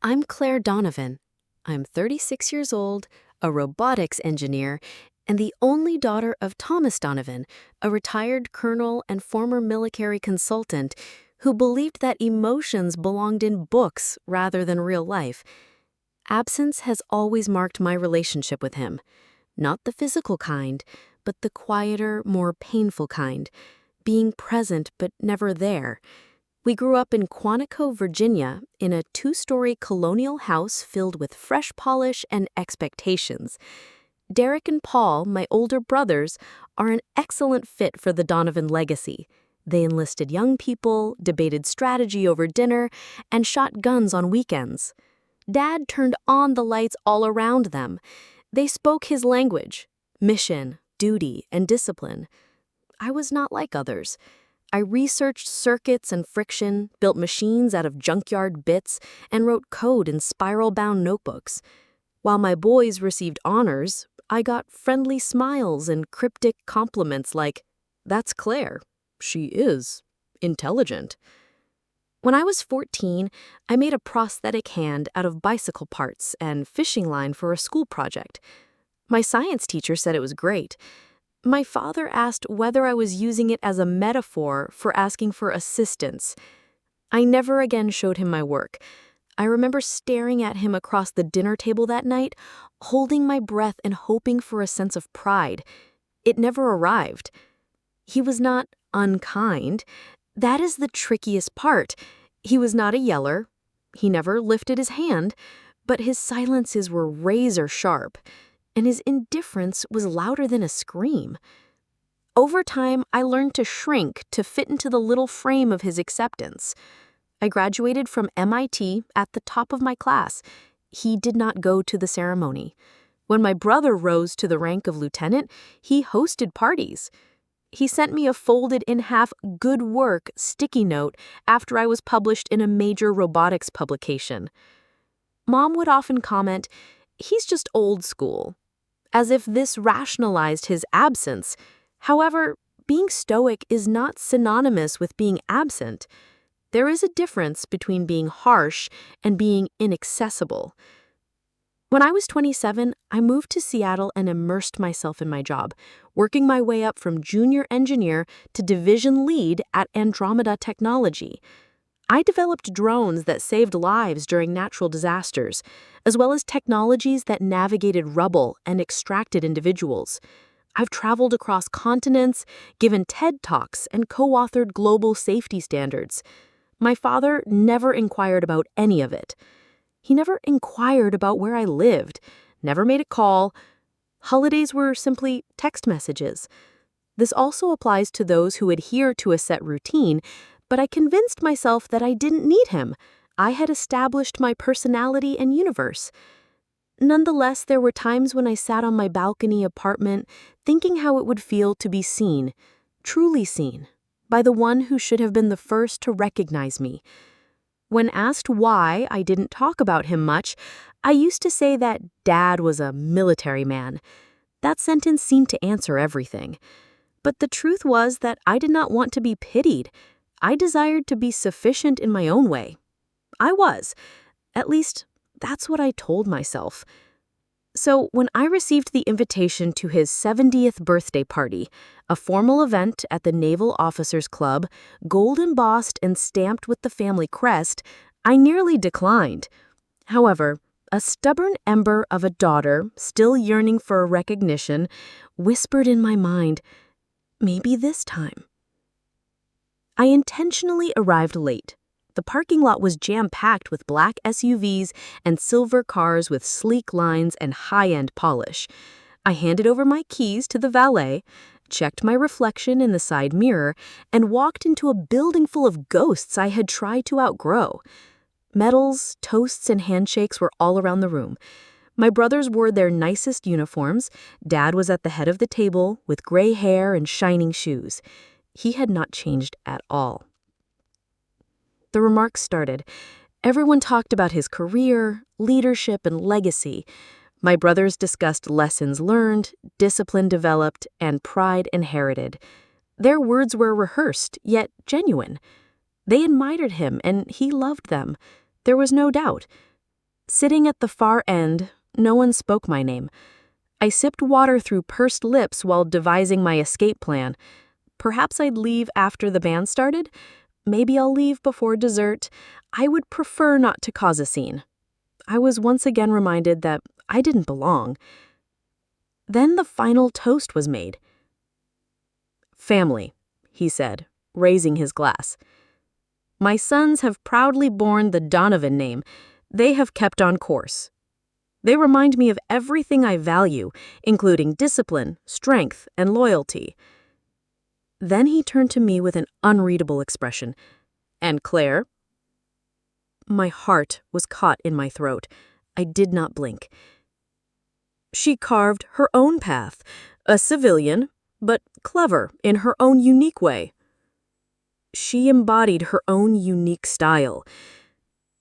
I'm Claire Donovan. I'm 36 years old, a robotics engineer, and the only daughter of Thomas Donovan, a retired colonel and former military consultant who believed that emotions belonged in books rather than real life. Absence has always marked my relationship with him. Not the physical kind, but the quieter, more painful kind, being present but never there. We grew up in Quantico, Virginia, in a 2-story colonial house filled with fresh polish and expectations. Derek and Paul, my older brothers, are an excellent fit for the Donovan legacy. They enlisted young people, debated strategy over dinner, and shot guns on weekends. Dad turned on the lights all around them. They spoke his language: mission, duty, and discipline. I was not like others. I researched circuits and friction, built machines out of junkyard bits, and wrote code in spiral-bound notebooks. While my boys received honors, I got friendly smiles and cryptic compliments like, "That's Claire. She is intelligent." When I was 14, I made a prosthetic hand out of bicycle parts and fishing line for a school project. My science teacher said it was great. My father asked whether I was using it as a metaphor for asking for assistance. I never again showed him my work. I remember staring at him across the dinner table that night, holding my breath and hoping for a sense of pride. It never arrived. He was not unkind. That is the trickiest part. He was not a yeller. He never lifted his hand, but his silences were razor sharp, and his indifference was louder than a scream. Over time, I learned to shrink to fit into the little frame of his acceptance. I graduated from MIT at the top of my class. He did not go to the ceremony. When my brother rose to the rank of lieutenant, he hosted parties. He sent me a folded-in-half "good work" sticky note after I was published in a major robotics publication. Mom would often comment, "He's just old school," as if this rationalized his absence. However, being stoic is not synonymous with being absent. There is a difference between being harsh and being inaccessible. When I was 27, I moved to Seattle and immersed myself in my job, working my way up from junior engineer to division lead at Andromeda Technology. I developed drones that saved lives during natural disasters, as well as technologies that navigated rubble and extracted individuals. I've traveled across continents, given TED Talks, and co-authored global safety standards. My father never inquired about any of it. He never inquired about where I lived, never made a call. Holidays were simply text messages. This also applies to those who adhere to a set routine, but I convinced myself that I didn't need him. I had established my personality and universe. Nonetheless, there were times when I sat on my balcony apartment thinking how it would feel to be seen, truly seen, by the one who should have been the first to recognize me. When asked why I didn't talk about him much, I used to say that Dad was a military man. That sentence seemed to answer everything. But the truth was that I did not want to be pitied. I desired to be sufficient in my own way. I was. At least, that's what I told myself. So when I received the invitation to his 70th birthday party, a formal event at the Naval Officers Club, gold embossed and stamped with the family crest, I nearly declined. However, a stubborn ember of a daughter, still yearning for a recognition, whispered in my mind, "Maybe this time." I intentionally arrived late. The parking lot was jam-packed with black SUVs and silver cars with sleek lines and high-end polish. I handed over my keys to the valet, checked my reflection in the side mirror, and walked into a building full of ghosts I had tried to outgrow. Medals, toasts, and handshakes were all around the room. My brothers wore their nicest uniforms. Dad was at the head of the table with gray hair and shining shoes. He had not changed at all. The remarks started. Everyone talked about his career, leadership, and legacy. My brothers discussed lessons learned, discipline developed, and pride inherited. Their words were rehearsed, yet genuine. They admired him, and he loved them. There was no doubt. Sitting at the far end, no one spoke my name. I sipped water through pursed lips while devising my escape plan. Perhaps I'd leave after the band started. Maybe I'll leave before dessert. I would prefer not to cause a scene. I was once again reminded that I didn't belong. Then the final toast was made. "Family," he said, raising his glass. "My sons have proudly borne the Donovan name. They have kept on course. They remind me of everything I value, including discipline, strength, and loyalty." Then he turned to me with an unreadable expression. "And Claire?" My heart was caught in my throat. I did not blink. "She carved her own path, a civilian, but clever in her own unique way. She embodied her own unique style.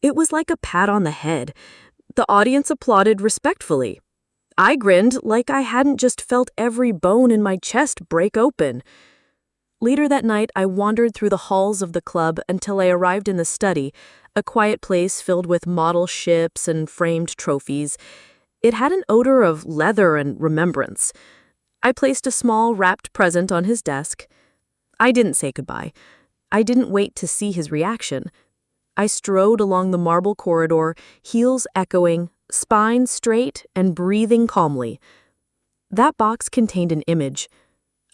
It was like a pat on the head. The audience applauded respectfully. I grinned like I hadn't just felt every bone in my chest break open." Later that night, I wandered through the halls of the club until I arrived in the study, a quiet place filled with model ships and framed trophies. It had an odor of leather and remembrance. I placed a small wrapped present on his desk. I didn't say goodbye. I didn't wait to see his reaction. I strode along the marble corridor, heels echoing, spine straight and breathing calmly. That box contained an image.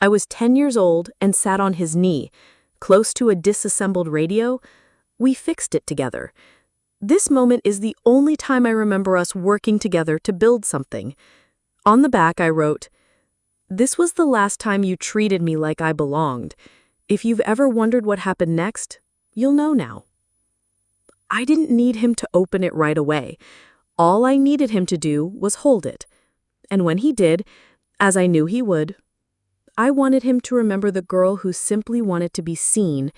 I was 10 years old and sat on his knee, close to a disassembled radio. We fixed it together. This moment is the only time I remember us working together to build something. On the back, I wrote, "This was the last time you treated me like I belonged. If you've ever wondered what happened next, you'll know now." I didn't need him to open it right away. All I needed him to do was hold it. And when he did, as I knew he would, I wanted him to remember the girl who simply wanted to be seen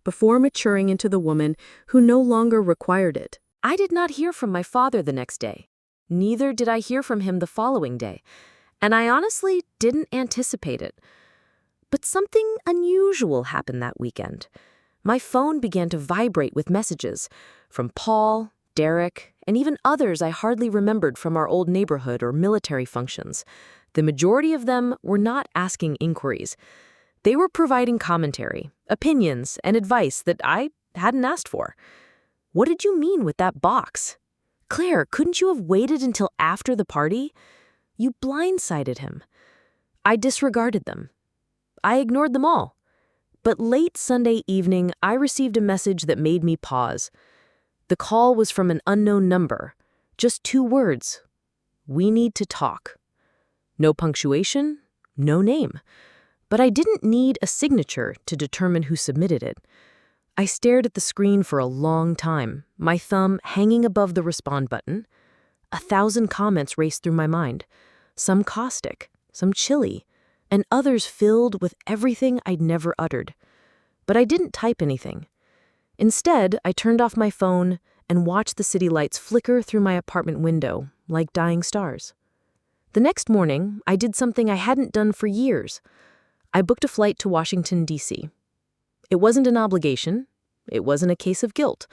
before maturing into the woman who no longer required it. I did not hear from my father the next day. Neither did I hear from him the following day, and I honestly didn't anticipate it. But something unusual happened that weekend. My phone began to vibrate with messages from Paul, Derek, and even others I hardly remembered from our old neighborhood or military functions. The majority of them were not asking inquiries. They were providing commentary, opinions, and advice that I hadn't asked for. "What did you mean with that box? Claire, couldn't you have waited until after the party? You blindsided him." I disregarded them. I ignored them all. But late Sunday evening, I received a message that made me pause. The call was from an unknown number. Just 2 words. "We need to talk." No punctuation, no name. But I didn't need a signature to determine who submitted it. I stared at the screen for a long time, my thumb hanging above the respond button. 1,000 comments raced through my mind, some caustic, some chilly, and others filled with everything I'd never uttered. But I didn't type anything. Instead, I turned off my phone and watched the city lights flicker through my apartment window like dying stars. The next morning, I did something I hadn't done for years. I booked a flight to Washington, D.C. It wasn't an obligation. It wasn't a case of guilt.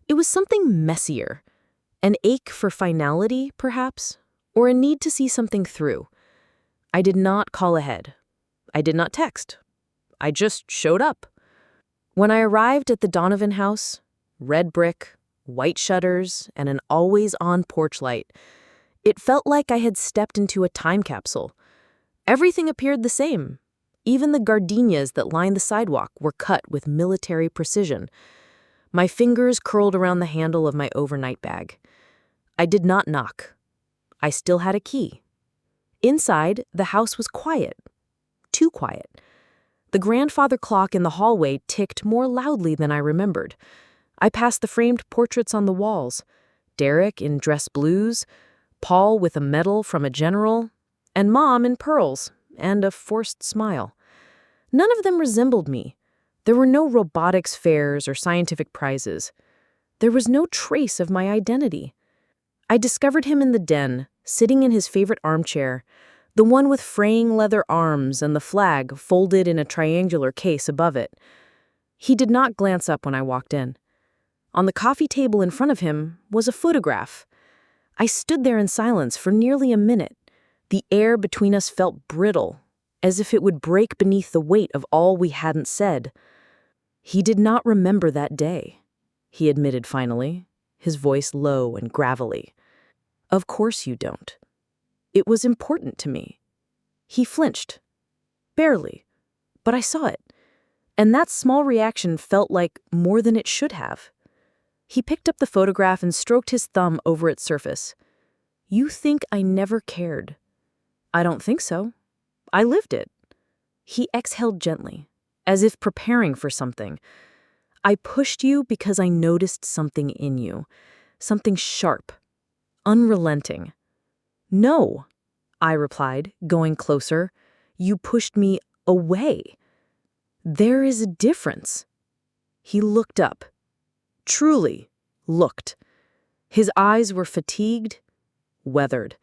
It was something messier. An ache for finality, perhaps, or a need to see something through. I did not call ahead. I did not text. I just showed up. When I arrived at the Donovan house, red brick, white shutters, and an always-on porch light, it felt like I had stepped into a time capsule. Everything appeared the same. Even the gardenias that lined the sidewalk were cut with military precision. My fingers curled around the handle of my overnight bag. I did not knock. I still had a key. Inside, the house was quiet. Too quiet. The grandfather clock in the hallway ticked more loudly than I remembered. I passed the framed portraits on the walls. Derek in dress blues, Paul with a medal from a general, and Mom in pearls and a forced smile. None of them resembled me. There were no robotics fairs or scientific prizes. There was no trace of my identity. I discovered him in the den, sitting in his favorite armchair, the one with fraying leather arms and the flag folded in a triangular case above it. He did not glance up when I walked in. On the coffee table in front of him was a photograph, I stood there in silence for nearly a minute. The air between us felt brittle, as if it would break beneath the weight of all we hadn't said. "He did not remember that day," he admitted finally, his voice low and gravelly. "Of course you don't. It was important to me." He flinched. Barely. But I saw it. And that small reaction felt like more than it should have. He picked up the photograph and stroked his thumb over its surface. "You think I never cared?" "I don't think so. I lived it." He exhaled gently, as if preparing for something. "I pushed you because I noticed something in you. Something sharp. Unrelenting." "No," I replied, going closer. "You pushed me away. There is a difference." He looked up. Truly looked. His eyes were fatigued, weathered,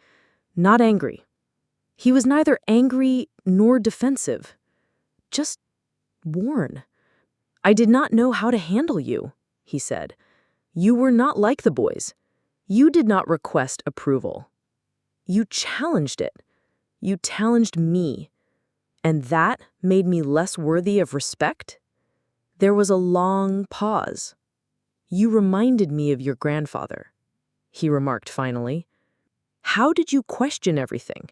not angry. He was neither angry nor defensive, just worn. "I did not know how to handle you," he said. "You were not like the boys. You did not request approval. You challenged it. You challenged me. And that made me less worthy of respect?" There was a long pause. "You reminded me of your grandfather," he remarked finally. "How did you question everything?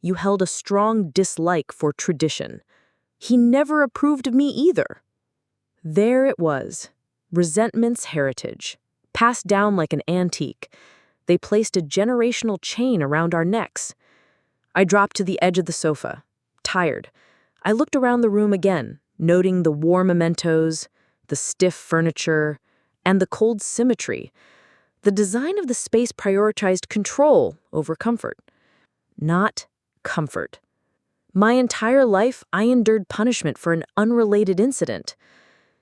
You held a strong dislike for tradition. He never approved of me either." There it was, resentment's heritage, passed down like an antique. They placed a generational chain around our necks. I dropped to the edge of the sofa, tired. I looked around the room again, noting the war mementos, the stiff furniture, and the cold symmetry. The design of the space prioritized control over comfort. Not comfort. My entire life, I endured punishment for an unrelated incident.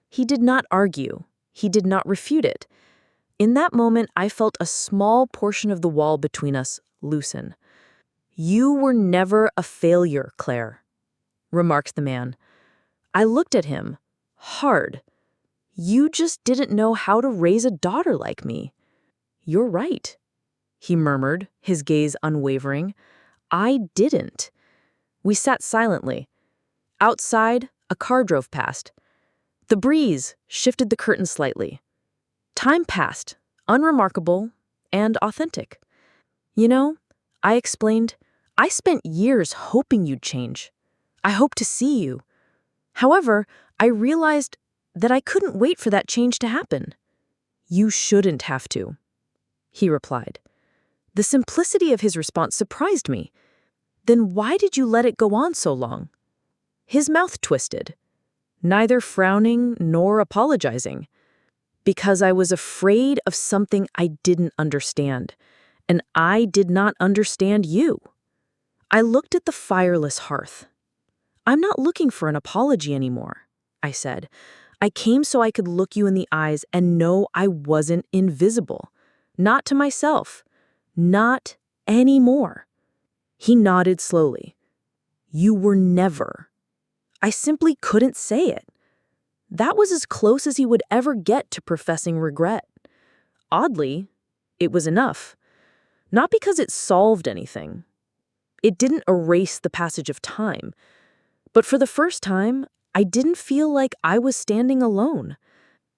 He did not argue. He did not refute it. In that moment, I felt a small portion of the wall between us loosen. "You were never a failure, Claire," remarked the man. I looked at him, hard. "You just didn't know how to raise a daughter like me." "You're right," he murmured, his gaze unwavering. "I didn't." We sat silently. Outside, a car drove past. The breeze shifted the curtain slightly. Time passed, unremarkable and authentic. "You know," I explained, "I spent years hoping you'd change. I hoped to see you. However, I realized that I couldn't wait for that change to happen." "You shouldn't have to," he replied. The simplicity of his response surprised me. "Then why did you let it go on so long?" His mouth twisted, neither frowning nor apologizing. "Because I was afraid of something I didn't understand, and I did not understand you." I looked at the fireless hearth. "I'm not looking for an apology anymore," I said. "I came so I could look you in the eyes and know I wasn't invisible. Not to myself. Not anymore." He nodded slowly. "You were never." I simply couldn't say it. That was as close as he would ever get to professing regret. Oddly, it was enough. Not because it solved anything. It didn't erase the passage of time. But for the first time, I didn't feel like I was standing alone.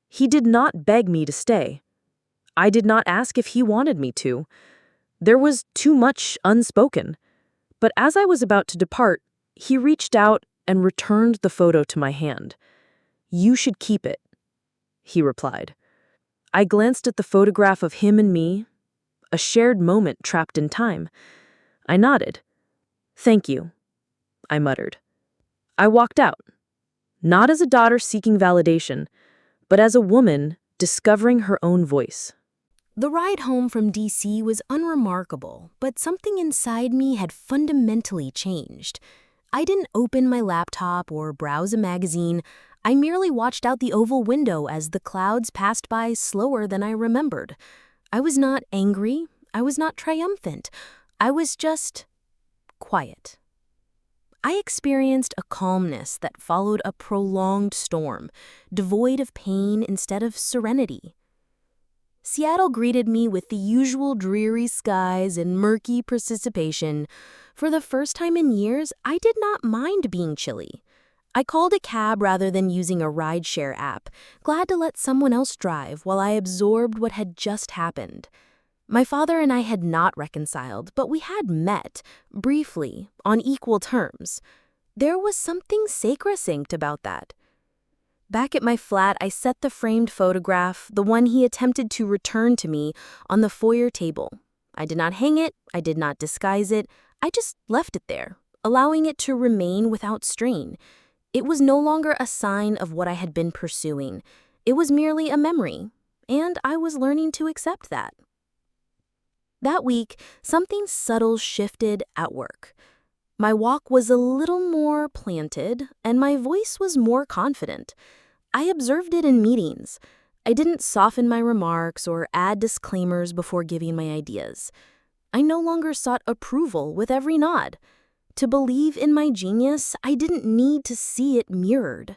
He did not beg me to stay. I did not ask if he wanted me to. There was too much unspoken. But as I was about to depart, he reached out and returned the photo to my hand. "You should keep it," he replied. I glanced at the photograph of him and me, a shared moment trapped in time. I nodded. "Thank you," I muttered. I walked out, not as a daughter seeking validation, but as a woman discovering her own voice. The ride home from DC was unremarkable, but something inside me had fundamentally changed. I didn't open my laptop or browse a magazine. I merely watched out the oval window as the clouds passed by slower than I remembered. I was not angry. I was not triumphant. I was just quiet. I experienced a calmness that followed a prolonged storm, devoid of pain instead of serenity. Seattle greeted me with the usual dreary skies and murky precipitation. For the first time in years, I did not mind being chilly. I called a cab rather than using a rideshare app, glad to let someone else drive while I absorbed what had just happened. My father and I had not reconciled, but we had met, briefly, on equal terms. There was something sacrosanct about that. Back at my flat, I set the framed photograph, the one he attempted to return to me, on the foyer table. I did not hang it, I did not disguise it, I just left it there, allowing it to remain without strain. It was no longer a sign of what I had been pursuing. It was merely a memory, and I was learning to accept that. That week, something subtle shifted at work. My walk was a little more planted, and my voice was more confident. I observed it in meetings. I didn't soften my remarks or add disclaimers before giving my ideas. I no longer sought approval with every nod. To believe in my genius, I didn't need to see it mirrored.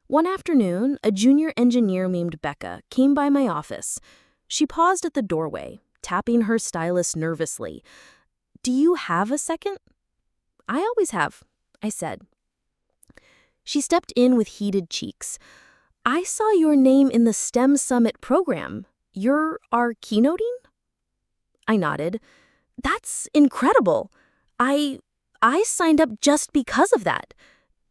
One afternoon, a junior engineer named Becca came by my office. She paused at the doorway, tapping her stylus nervously. "Do you have a second?" "I always have," I said. She stepped in with heated cheeks. "I saw your name in the STEM Summit program. You're our keynoting?" I nodded. "That's incredible. I signed up just because of that."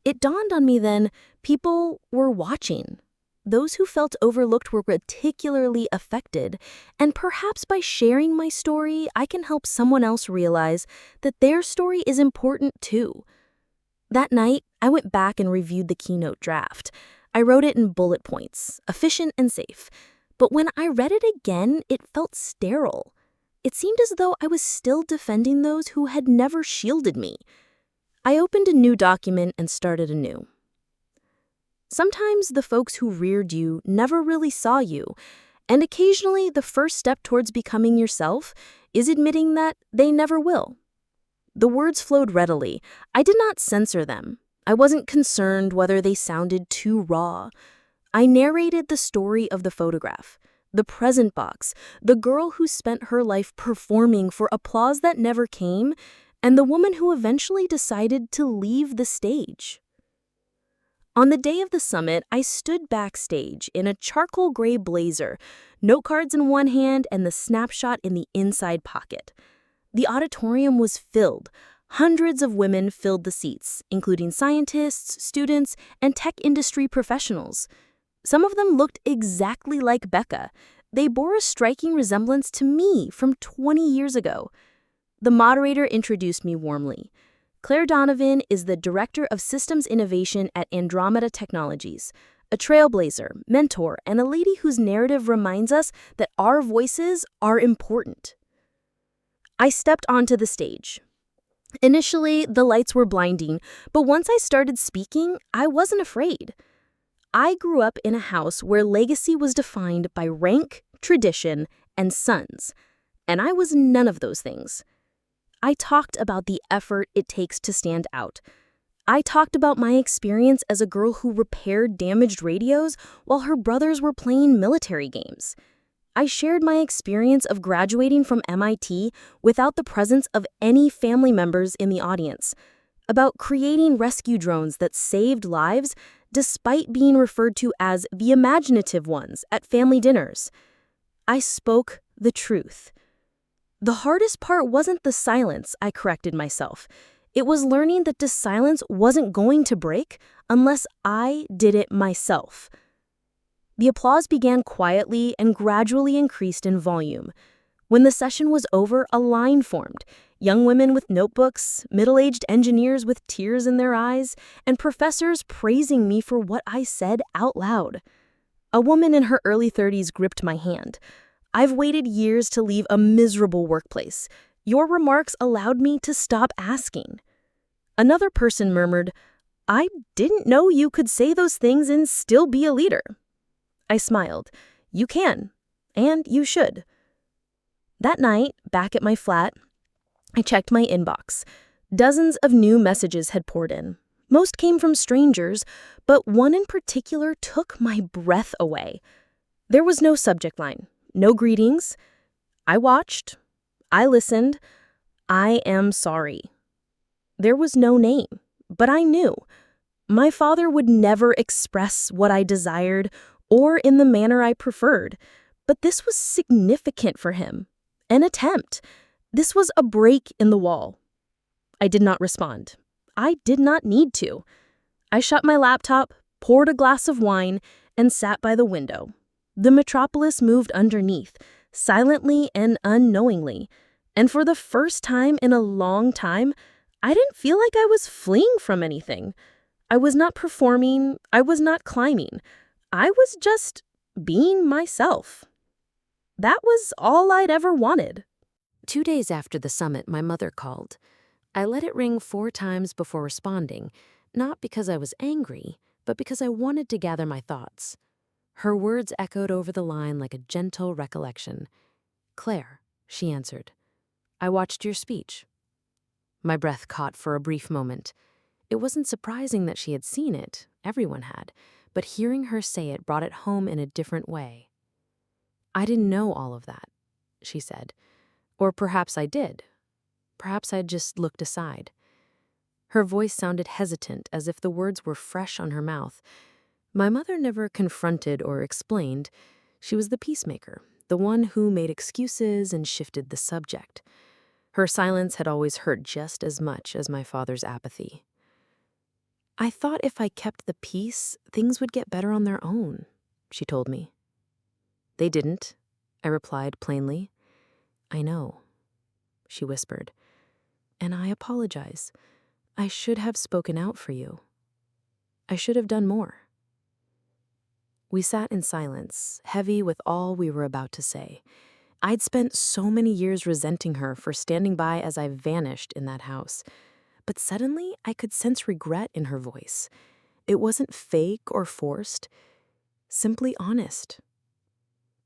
It dawned on me then, people were watching. Those who felt overlooked were particularly affected, and perhaps by sharing my story, I can help someone else realize that their story is important too. That night, I went back and reviewed the keynote draft. I wrote it in bullet points, efficient and safe. But when I read it again, it felt sterile. It seemed as though I was still defending those who had never shielded me. I opened a new document and started anew. Sometimes the folks who reared you never really saw you, and occasionally the first step towards becoming yourself is admitting that they never will. The words flowed readily. I did not censor them. I wasn't concerned whether they sounded too raw. I narrated the story of the photograph, the present box, the girl who spent her life performing for applause that never came, and the woman who eventually decided to leave the stage. On the day of the summit, I stood backstage in a charcoal gray blazer, note cards in one hand and the snapshot in the inside pocket. The auditorium was filled. Hundreds of women filled the seats, including scientists, students, and tech industry professionals. Some of them looked exactly like Becca. They bore a striking resemblance to me from 20 years ago. The moderator introduced me warmly. Claire Donovan is the Director of Systems Innovation at Andromeda Technologies, a trailblazer, mentor, and a lady whose narrative reminds us that our voices are important. I stepped onto the stage. Initially, the lights were blinding, but once I started speaking, I wasn't afraid. I grew up in a house where legacy was defined by rank, tradition, and sons, and I was none of those things. I talked about the effort it takes to stand out. I talked about my experience as a girl who repaired damaged radios while her brothers were playing military games. I shared my experience of graduating from MIT without the presence of any family members in the audience, about creating rescue drones that saved lives despite being referred to as the imaginative ones at family dinners. I spoke the truth. The hardest part wasn't the silence, I corrected myself. It was learning that the silence wasn't going to break unless I did it myself. The applause began quietly and gradually increased in volume. When the session was over, a line formed. Young women with notebooks, middle-aged engineers with tears in their eyes, and professors praising me for what I said out loud. A woman in her early 30s gripped my hand. "I've waited years to leave a miserable workplace. Your remarks allowed me to stop asking." Another person murmured, "I didn't know you could say those things and still be a leader." I smiled. "You can, and you should." That night, back at my flat, I checked my inbox. Dozens of new messages had poured in. Most came from strangers, but one in particular took my breath away. There was no subject line, No greetings. I watched. I listened. I am sorry. There was no name, but I knew. My father would never express what I desired or in the manner I preferred, but this was significant for him. An attempt. This was a break in the wall. I did not respond. I did not need to. I shut my laptop, poured a glass of wine, and sat by the window. The metropolis moved underneath, silently and unknowingly, and for the first time in a long time, I didn't feel like I was fleeing from anything. I was not performing, I was not climbing. I was just being myself. That was all I'd ever wanted. 2 days after the summit, my mother called. I let it ring 4 times before responding, not because I was angry, but because I wanted to gather my thoughts. Her words echoed over the line like a gentle recollection. "Claire," she answered, "I watched your speech." My breath caught for a brief moment. It wasn't surprising that she had seen it, everyone had, but hearing her say it brought it home in a different way. "I didn't know all of that," she said. "Or perhaps I did. Perhaps I'd just looked aside." Her voice sounded hesitant, as if the words were fresh on her mouth. My mother never confronted or explained. She was the peacemaker, the one who made excuses and shifted the subject. Her silence had always hurt just as much as my father's apathy. "I thought if I kept the peace, things would get better on their own," she told me. "They didn't," I replied plainly. "I know," she whispered. "And I apologize. I should have spoken out for you. I should have done more." We sat in silence, heavy with all we were about to say. I'd spent so many years resenting her for standing by as I vanished in that house. But suddenly, I could sense regret in her voice. It wasn't fake or forced, simply honest.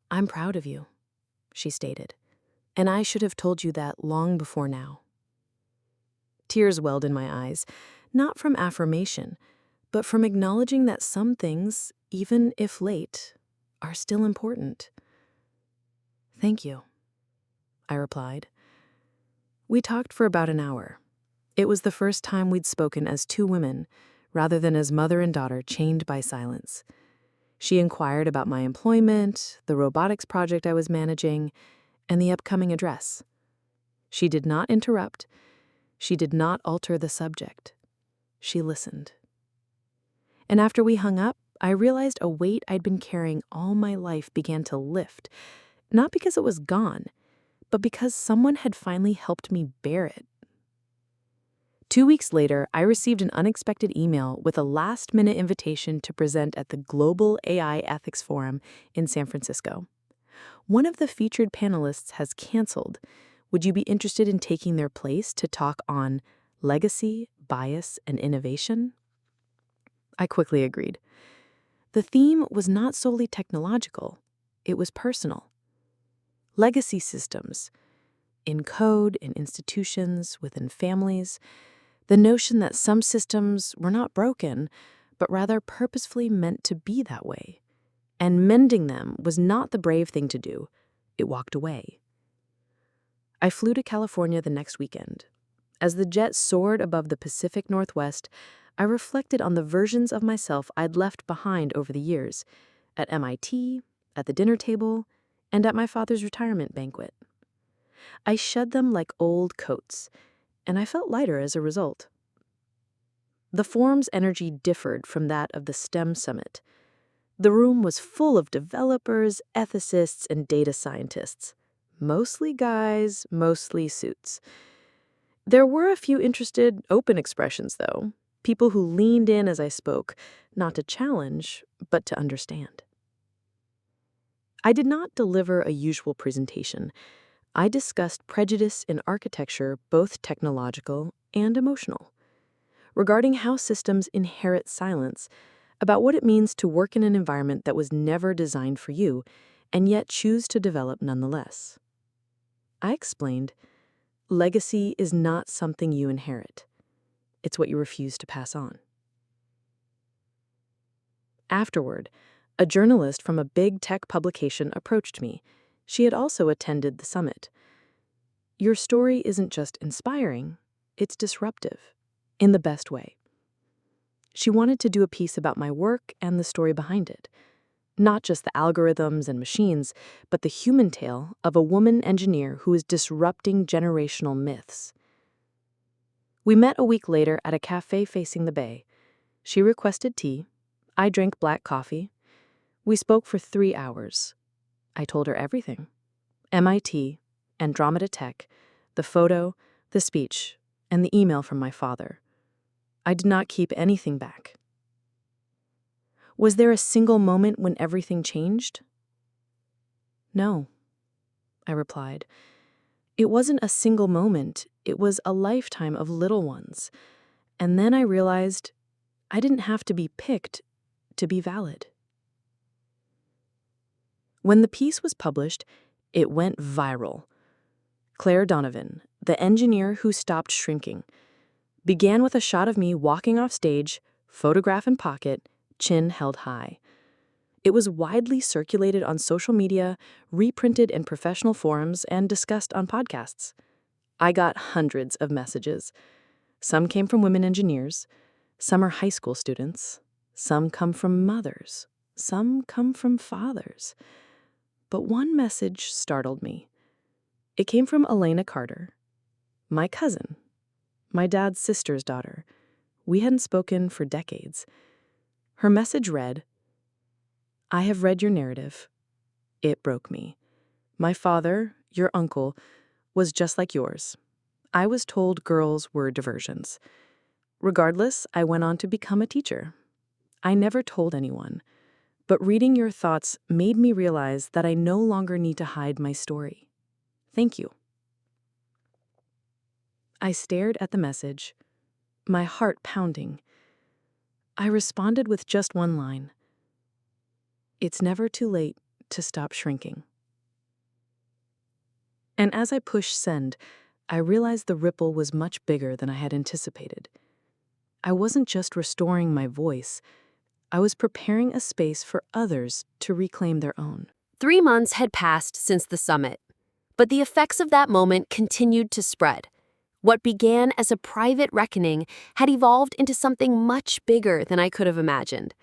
"I'm proud of you," she stated, "and I should have told you that long before now." Tears welled in my eyes, not from affirmation, but from acknowledging that some things, even if late, are still important. "Thank you," I replied. We talked for about an hour. It was the first time we'd spoken as two women, rather than as mother and daughter chained by silence. She inquired about my employment, the robotics project I was managing, and the upcoming address. She did not interrupt. She did not alter the subject. She listened. And after we hung up, I realized a weight I'd been carrying all my life began to lift, not because it was gone, but because someone had finally helped me bear it. 2 weeks later, I received an unexpected email with a last-minute invitation to present at the Global AI Ethics Forum in San Francisco. One of the featured panelists has canceled. Would you be interested in taking their place to talk on legacy, bias, and innovation? I quickly agreed. The theme was not solely technological. It was personal. Legacy systems, in code, in institutions, within families, the notion that some systems were not broken, but rather purposefully meant to be that way. And mending them was not the brave thing to do. It walked away. I flew to California the next weekend. As the jet soared above the Pacific Northwest, I reflected on the versions of myself I'd left behind over the years, at MIT, at the dinner table, and at my father's retirement banquet. I shed them like old coats, and I felt lighter as a result. The forum's energy differed from that of the STEM summit. The room was full of developers, ethicists, and data scientists. Mostly guys, mostly suits. There were a few interested, open expressions, though. People who leaned in as I spoke, not to challenge, but to understand. I did not deliver a usual presentation. I discussed prejudice in architecture, both technological and emotional. Regarding how systems inherit silence, about what it means to work in an environment that was never designed for you, and yet choose to develop nonetheless. I explained, legacy is not something you inherit. It's what you refuse to pass on. Afterward, a journalist from a big tech publication approached me. She had also attended the summit. Your story isn't just inspiring, it's disruptive, in the best way. She wanted to do a piece about my work and the story behind it. Not just the algorithms and machines, but the human tale of a woman engineer who is disrupting generational myths. We met a week later at a cafe facing the bay. She requested tea. I drank black coffee. We spoke for 3 hours. I told her everything. MIT, Andromeda Tech, the photo, the speech, and the email from my father. I did not keep anything back. Was there a single moment when everything changed? No, I replied. It wasn't a single moment, it was a lifetime of little ones. And then I realized I didn't have to be picked to be valid. When the piece was published, it went viral. Claire Donovan, the engineer who stopped shrinking, began with a shot of me walking off stage, photograph in pocket, chin held high. It was widely circulated on social media, reprinted in professional forums, and discussed on podcasts. I got hundreds of messages. Some came from women engineers, some are high school students, some come from mothers, some come from fathers. But one message startled me. It came from Elena Carter, my cousin, my dad's sister's daughter. We hadn't spoken for decades. Her message read, "I have read your narrative. It broke me. My father, your uncle, was just like yours. I was told girls were diversions. Regardless, I went on to become a teacher. I never told anyone, but reading your thoughts made me realize that I no longer need to hide my story. Thank you." I stared at the message, my heart pounding. I responded with just one line. It's never too late to stop shrinking. And as I pushed send, I realized the ripple was much bigger than I had anticipated. I wasn't just restoring my voice, I was preparing a space for others to reclaim their own. 3 months had passed since the summit, but the effects of that moment continued to spread. What began as a private reckoning had evolved into something much bigger than I could have imagined.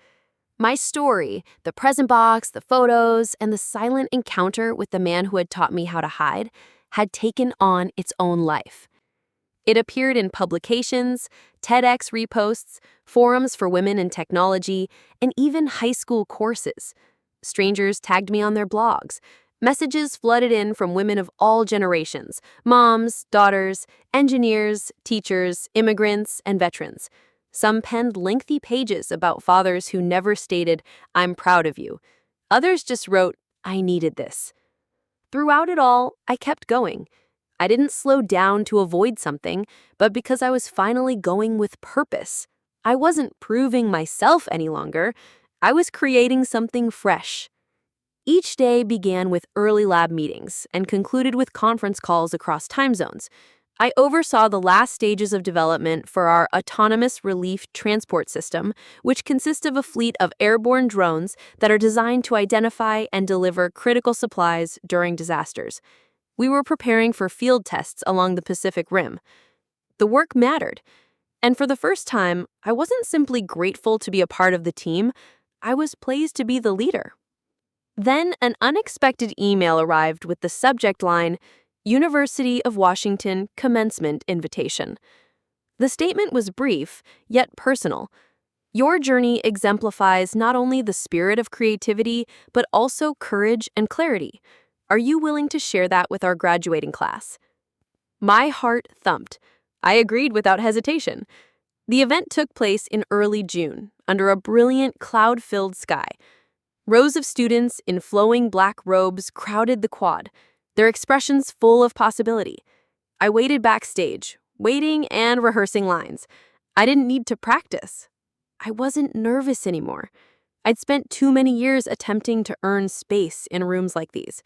My story, the present box, the photos, and the silent encounter with the man who had taught me how to hide, had taken on its own life. It appeared in publications, TEDx reposts, forums for women in technology, and even high school courses. Strangers tagged me on their blogs. Messages flooded in from women of all generations: moms, daughters, engineers, teachers, immigrants, and veterans. Some penned lengthy pages about fathers who never stated, "I'm proud of you." Others just wrote, "I needed this." Throughout it all, I kept going. I didn't slow down to avoid something, but because I was finally going with purpose. I wasn't proving myself any longer. I was creating something fresh. Each day began with early lab meetings and concluded with conference calls across time zones. I oversaw the last stages of development for our autonomous relief transport system, which consists of a fleet of airborne drones that are designed to identify and deliver critical supplies during disasters. We were preparing for field tests along the Pacific Rim. The work mattered, and for the first time, I wasn't simply grateful to be a part of the team, I was pleased to be the leader. Then an unexpected email arrived with the subject line, "University of Washington Commencement Invitation." The statement was brief, yet personal. Your journey exemplifies not only the spirit of creativity, but also courage and clarity. Are you willing to share that with our graduating class? My heart thumped. I agreed without hesitation. The event took place in early June, under a brilliant cloud-filled sky. Rows of students in flowing black robes crowded the quad, their expressions full of possibility. I waited backstage, waiting and rehearsing lines. I didn't need to practice. I wasn't nervous anymore. I'd spent too many years attempting to earn space in rooms like these.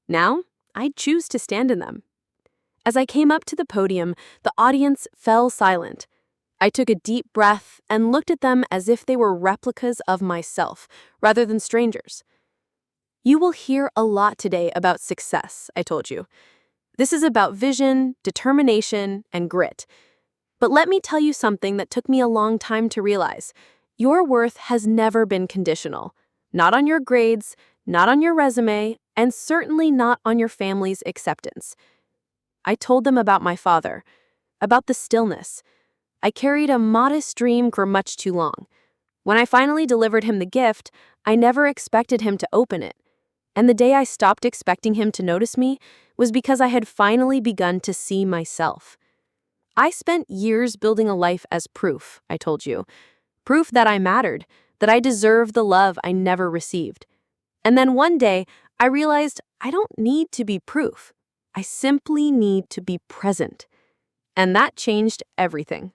Now, I'd choose to stand in them. As I came up to the podium, the audience fell silent. I took a deep breath and looked at them as if they were replicas of myself, rather than strangers. You will hear a lot today about success, I told you. This is about vision, determination, and grit. But let me tell you something that took me a long time to realize. Your worth has never been conditional. Not on your grades, not on your resume, and certainly not on your family's acceptance. I told them about my father, about the stillness. I carried a modest dream for much too long. When I finally delivered him the gift, I never expected him to open it. And the day I stopped expecting him to notice me was because I had finally begun to see myself. I spent years building a life as proof, I told you. Proof that I mattered, that I deserved the love I never received. And then one day, I realized I don't need to be proof. I simply need to be present. And that changed everything.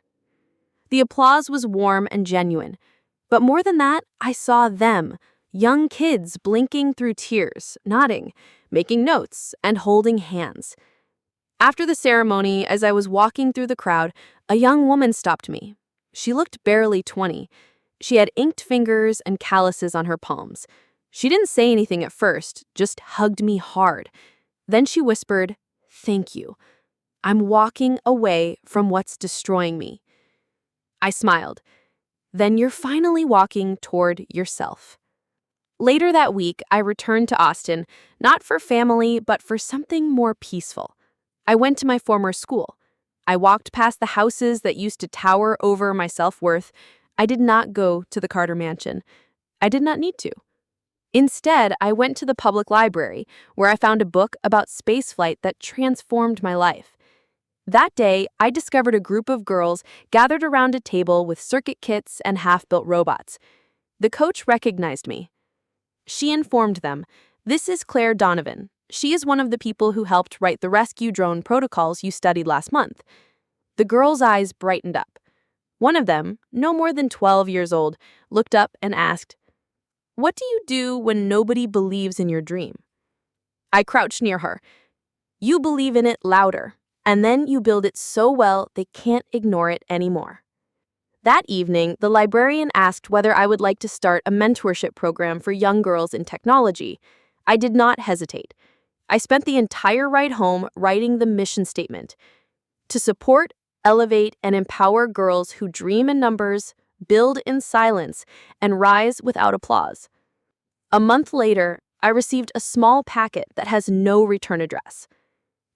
The applause was warm and genuine. But more than that, I saw them, young kids blinking through tears, nodding, making notes, and holding hands. After the ceremony, as I was walking through the crowd, a young woman stopped me. She looked barely 20. She had inked fingers and calluses on her palms. She didn't say anything at first, just hugged me hard. Then she whispered, "Thank you. I'm walking away from what's destroying me." I smiled. Then you're finally walking toward yourself. Later that week, I returned to Austin, not for family, but for something more peaceful. I went to my former school. I walked past the houses that used to tower over my self-worth. I did not go to the Carter Mansion. I did not need to. Instead, I went to the public library, where I found a book about spaceflight that transformed my life. That day, I discovered a group of girls gathered around a table with circuit kits and half-built robots. The coach recognized me. She informed them, "This is Claire Donovan. She is one of the people who helped write the rescue drone protocols you studied last month." The girls' eyes brightened up. One of them, no more than 12 years old, looked up and asked, "What do you do when nobody believes in your dream?" I crouched near her. "You believe in it louder, and then you build it so well they can't ignore it anymore." That evening, the librarian asked whether I would like to start a mentorship program for young girls in technology. I did not hesitate. I spent the entire ride home writing the mission statement: to support, elevate, and empower girls who dream in numbers, build in silence, and rise without applause. A month later, I received a small packet that has no return address.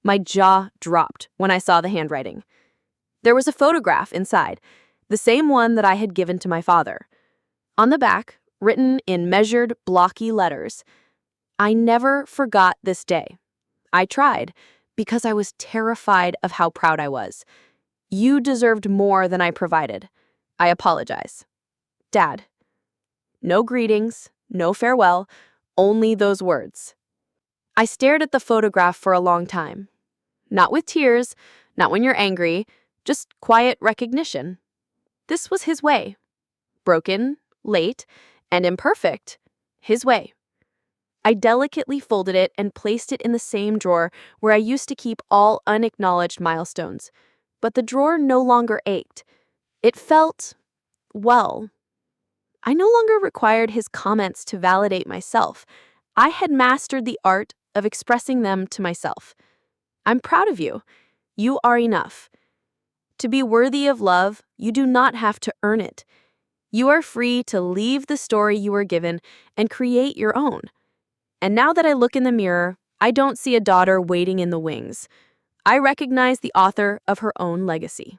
My jaw dropped when I saw the handwriting. There was a photograph inside, the same one that I had given to my father. On the back, written in measured, blocky letters, "I never forgot this day. I tried because I was terrified of how proud I was. You deserved more than I provided. I apologize. Dad." No greetings, no farewell, only those words. I stared at the photograph for a long time. Not with tears, not when you're angry, just quiet recognition. This was his way. Broken, late, and imperfect. His way. I delicately folded it and placed it in the same drawer where I used to keep all unacknowledged milestones. But the drawer no longer ached. It felt, well, I no longer required his comments to validate myself. I had mastered the art of expressing them to myself. I'm proud of you. You are enough. To be worthy of love, you do not have to earn it. You are free to leave the story you were given and create your own. And now that I look in the mirror, I don't see a daughter waiting in the wings. I recognize the author of her own legacy.